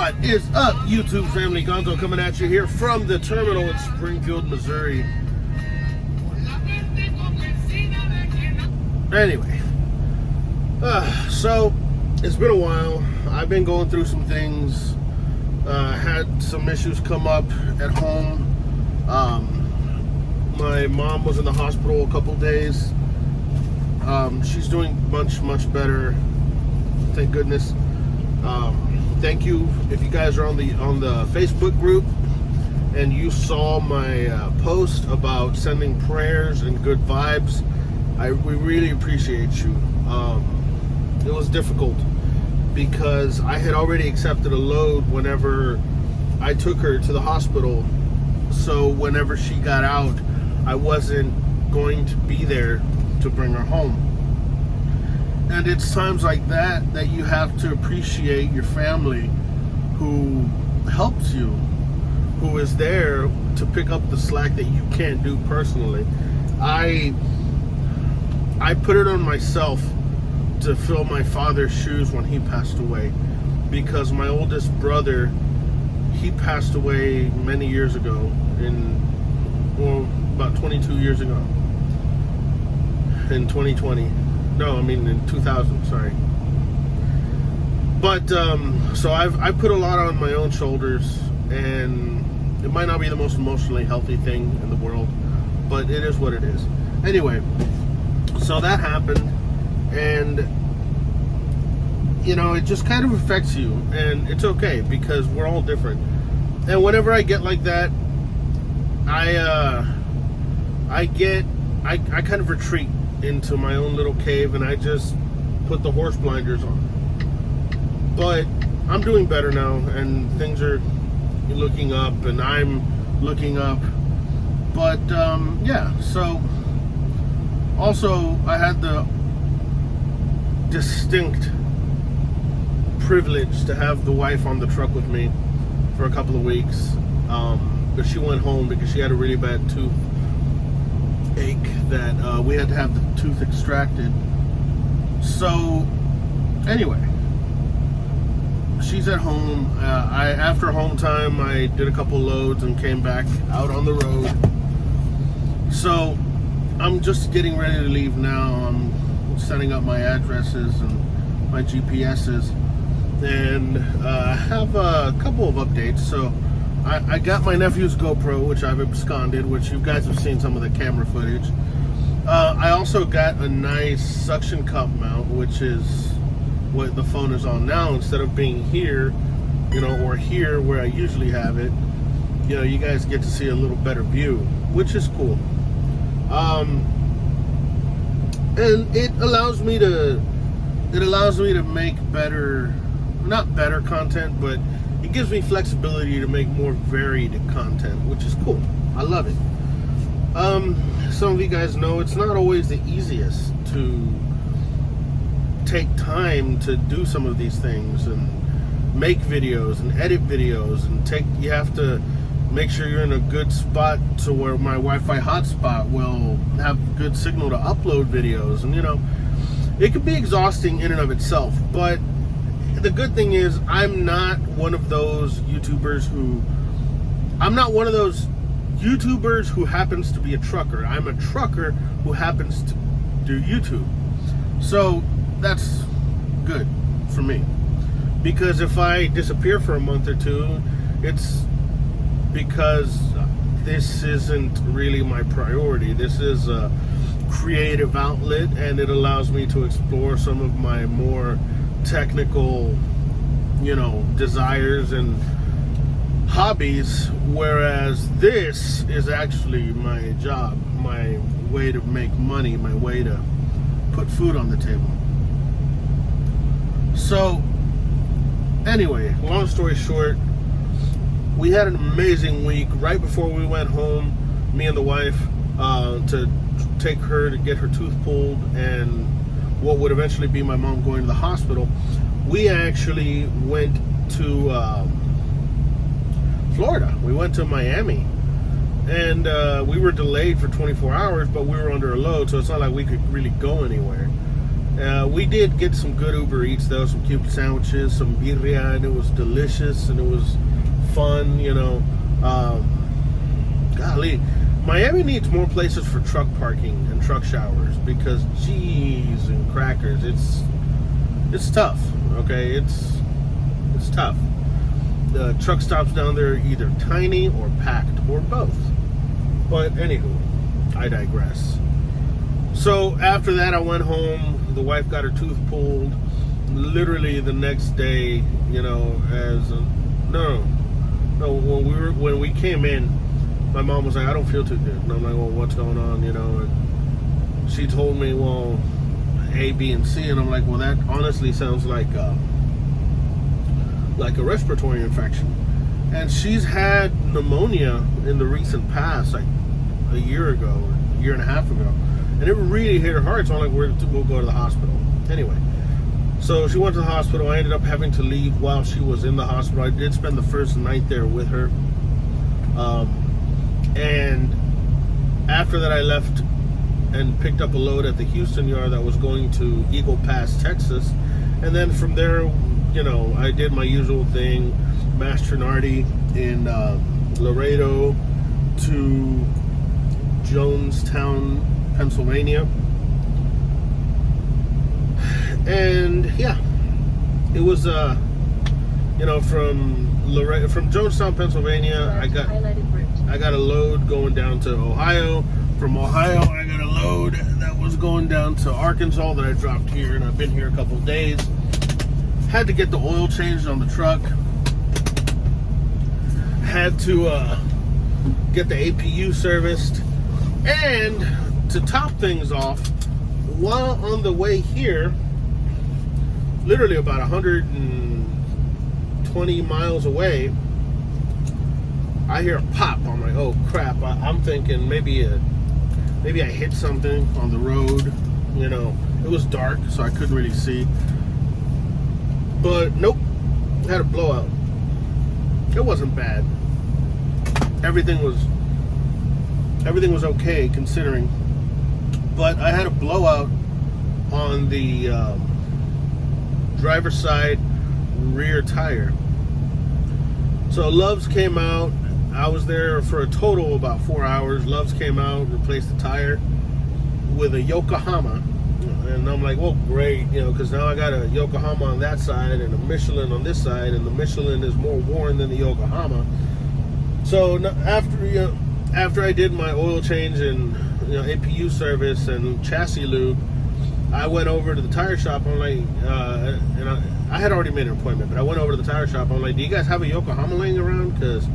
What is up, YouTube family? Gonzo coming at you here from the terminal in Springfield, Missouri. Anyway, so it's been a while. I've been going through some things. Had some issues come up at home. My mom was in the hospital a couple days. She's doing much better, thank goodness. Thank you if you guys are on the Facebook group and you saw my post about sending prayers and good vibes. We really appreciate you. It was difficult because I had already accepted a load whenever I took her to the hospital. So whenever she got out, I wasn't going to be there to bring her home. And it's times like that you have to appreciate your family who helps you, who is there to pick up the slack that you can't do personally. I put it on myself to fill my father's shoes when he passed away, because my oldest brother, he passed away many years ago, about 22 years ago, in 2020. No, I mean in 2000, sorry. But, so I put a lot on my own shoulders, and it might not be the most emotionally healthy thing in the world, but it is what it is. Anyway, so that happened, and, you know, it just kind of affects you, and it's okay, because we're all different. And whenever I get like that, I kind of retreat into my own little cave, and I just put the horse blinders on. But I'm doing better now, and things are looking up, and I'm looking up. But yeah, so also I had the distinct privilege to have the wife on the truck with me for a couple of weeks, but she went home because she had a really bad tooth ache that we had to have the tooth extracted. So anyway, she's at home. After home time, I did a couple loads and came back out on the road. So I'm just getting ready to leave now. I'm setting up my addresses and my GPSs, and I have a couple of updates. So I got my nephew's GoPro, which I've absconded, which you guys have seen some of the camera footage. I also got a nice suction cup mount, which is what the phone is on now, instead of being here, you know, or here where I usually have it. You know, you guys get to see a little better view, which is cool. And it allows me to make better, not better content, but it gives me flexibility to make more varied content, which is cool. I love it. Some of you guys know it's not always the easiest to take time to do some of these things and make videos and edit videos, and you have to make sure you're in a good spot to where my Wi-Fi hotspot will have good signal to upload videos. And you know, it can be exhausting in and of itself, but the good thing is I'm not one of those YouTubers who happens to be a trucker. I'm a trucker who happens to do YouTube. So that's good for me, because if I disappear for a month or two, it's because this isn't really my priority. This is a creative outlet, and it allows me to explore some of my more technical, you know, desires and hobbies, whereas this is actually my job, my way to make money, my way to put food on the table. So anyway, long story short, we had an amazing week. Right before we went home, me and the wife, to take her to get her tooth pulled, and what would eventually be my mom going to the hospital, we actually went to Florida. We went to Miami, and we were delayed for 24 hours, but we were under a load, so it's not like we could really go anywhere. We did get some good Uber Eats though, some cute sandwiches, some birria, and it was delicious and it was fun, you know. Golly, Miami needs more places for truck parking and truck showers because cheese and crackers, it's tough. Okay, it's tough. The truck stops down there are either tiny or packed or both. But anywho, I digress. So after that, I went home. The wife got her tooth pulled. Literally the next day, you know, when we came in, my mom was like, "I don't feel too good," and I'm like, "Well, what's going on?" You know, and she told me, "Well, A, B, and C," and I'm like, "Well, that honestly sounds like a respiratory infection." And she's had pneumonia in the recent past, like a year ago, or a year and a half ago. And it really hit her hard, so I'm like, we'll go to the hospital. Anyway, so she went to the hospital. I ended up having to leave while she was in the hospital. I did spend the first night there with her. And after that, I left and picked up a load at the Houston yard that was going to Eagle Pass, Texas. And then from there, you know, I did my usual thing, Mastronardi in Laredo to Jonestown, Pennsylvania. And yeah, it was you know, from Jonestown, Pennsylvania, I got a load going down to Ohio. From Ohio, I got a load that was going down to Arkansas that I dropped here, and I've been here a couple of days. Had to get the oil changed on the truck. Had to get the APU serviced. And to top things off, while on the way here, literally about 120 miles away, I hear a pop. I'm like, oh crap. I'm thinking maybe I hit something on the road. You know, it was dark, so I couldn't really see. But nope, had a blowout. It wasn't bad. Everything was okay considering. But I had a blowout on the driver's side rear tire. So Love's came out. I was there for a total of about 4 hours. Love's came out, replaced the tire with a Yokohama. And I'm like, well, great, you know, because now I got a Yokohama on that side and a Michelin on this side, and the Michelin is more worn than the Yokohama. So after I did my oil change and, you know, APU service and chassis lube, I went over to the tire shop. I'm like, and I had already made an appointment, but I went over to the tire shop. I'm like, do you guys have a Yokohama laying around? Because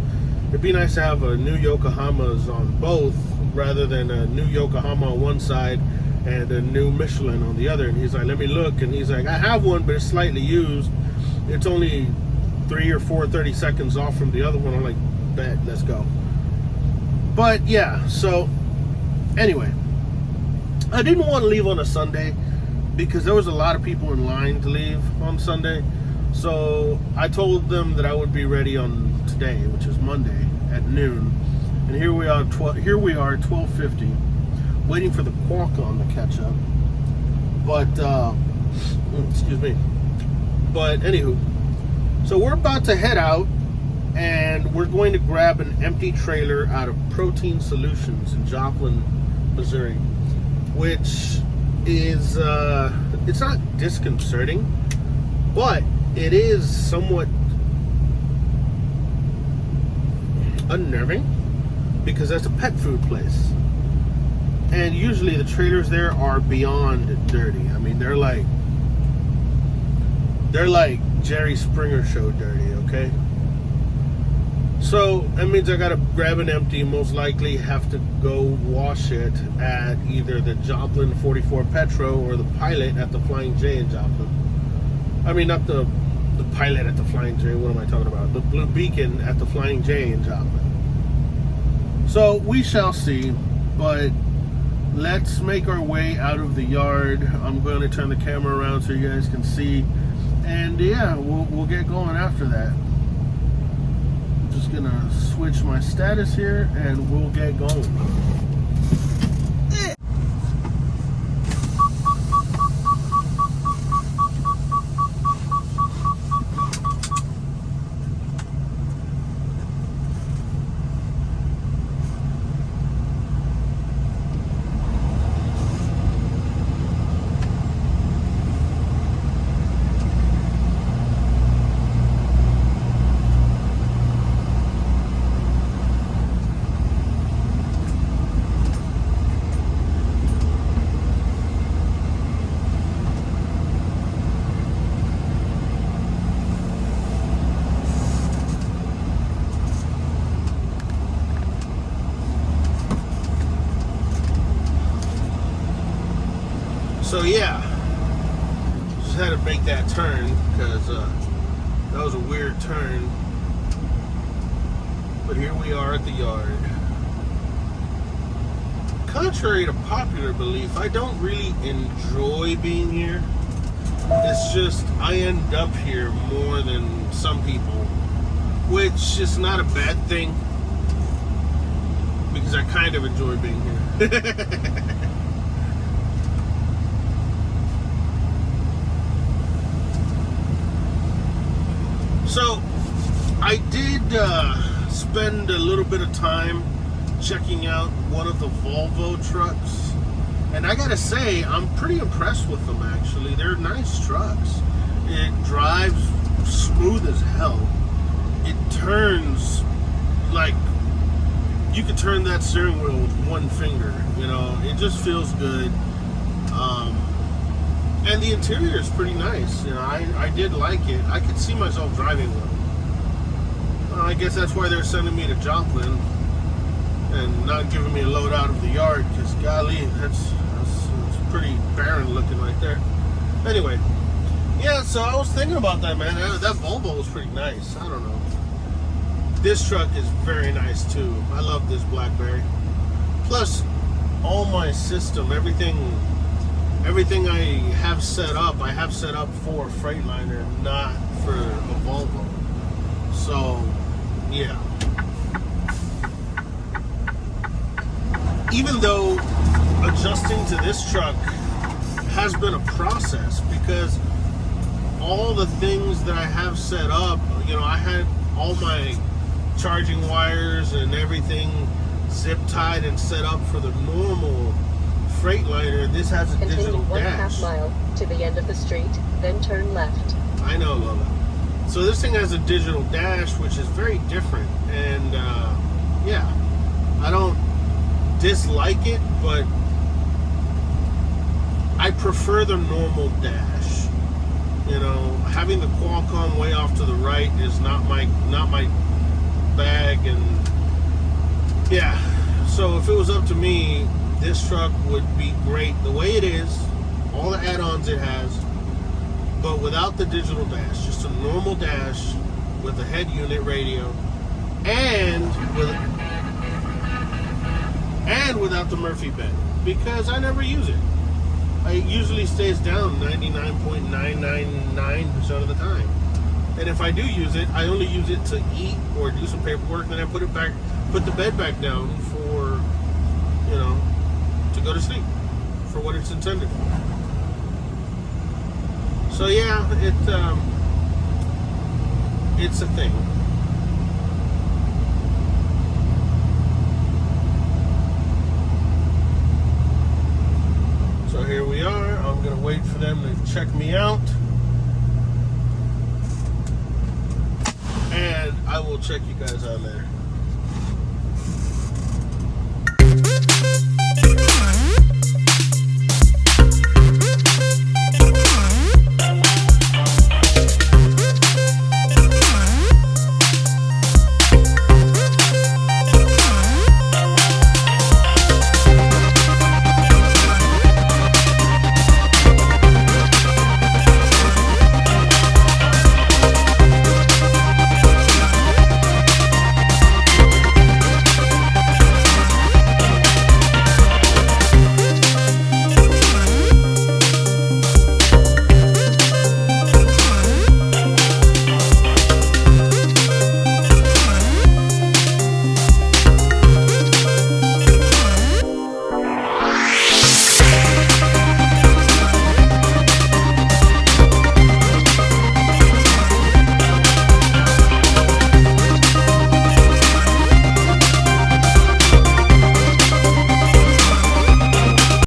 it'd be nice to have a new Yokohamas on both rather than a new Yokohama on one side and a new Michelin on the other. And he's like, let me look. And he's like, I have one, but it's slightly used. It's only 3 or 4 30 seconds off from the other one. I'm like, bet, let's go. But yeah, so anyway, I didn't want to leave on a Sunday because there was a lot of people in line to leave on Sunday. So I told them that I would be ready on today, which is Monday at noon. And here we are 12:50, waiting for the Qualcomm to catch up. But excuse me. But anywho, so we're about to head out, and we're going to grab an empty trailer out of Protein Solutions in Joplin, Missouri, which is it's not disconcerting, but it is somewhat unnerving because that's a pet food place, and usually the trailers there are beyond dirty. I mean, they're like Jerry Springer show dirty, okay? So that means I gotta grab an empty, most likely have to go wash it at either the Joplin 44 Petro or the Pilot at the Flying J in Joplin. I mean, not the Pilot at the Flying J, what am I talking about? The Blue Beacon at the Flying J in Joplin. So we shall see, but let's make our way out of the yard. I'm going to turn the camera around so you guys can see, and yeah, we'll get going after that. I'm just gonna switch my status here and we'll get going. yeah, just had to make that turn because that was a weird turn. But here we are at the yard. Contrary to popular belief, I don't really enjoy being here. It's just I end up here more than some people, which is not a bad thing because I kind of enjoy being here. So I did spend a little bit of time checking out one of the Volvo trucks, and I gotta say I'm pretty impressed with them. Actually, they're nice trucks. It drives smooth as hell. It turns like you could turn that steering wheel with one finger. You know, it just feels good. And the interior is pretty nice. You know, I did like it. I could see myself driving one. I guess that's why they're sending me to Joplin and not giving me a load out of the yard, because golly, that's pretty barren looking right there. Anyway, yeah, so I was thinking about that, man. That Volvo was pretty nice. I don't know. This truck is very nice too. I love this Blackberry. Plus, all my system, everything I have set up, I have set up for a Freightliner, not for a Volvo. So, yeah. Even though adjusting to this truck has been a process, because all the things that I have set up, you know, I had all my charging wires and everything zip tied and set up for the normal Freightliner. This has a digital dash. 1/2 mile to the end of the street, then turn left. I know, Lola. So this thing has a digital dash, which is very different, and yeah, I don't dislike it, but I prefer the normal dash. You know, having the Qualcomm way off to the right is not my bag, and yeah. So if it was up to me, this truck would be great the way it is, all the add-ons it has, but without the digital dash, just a normal dash with a head unit radio, and without the Murphy bed, because I never use it. It usually stays down 99.999% of the time. And if I do use it, I only use it to eat or do some paperwork, then I put the bed back down for, you know, to go to sleep, for what it's intended for. So yeah, it's a thing. So here we are. I'm gonna wait for them to check me out, and I will check you guys out later.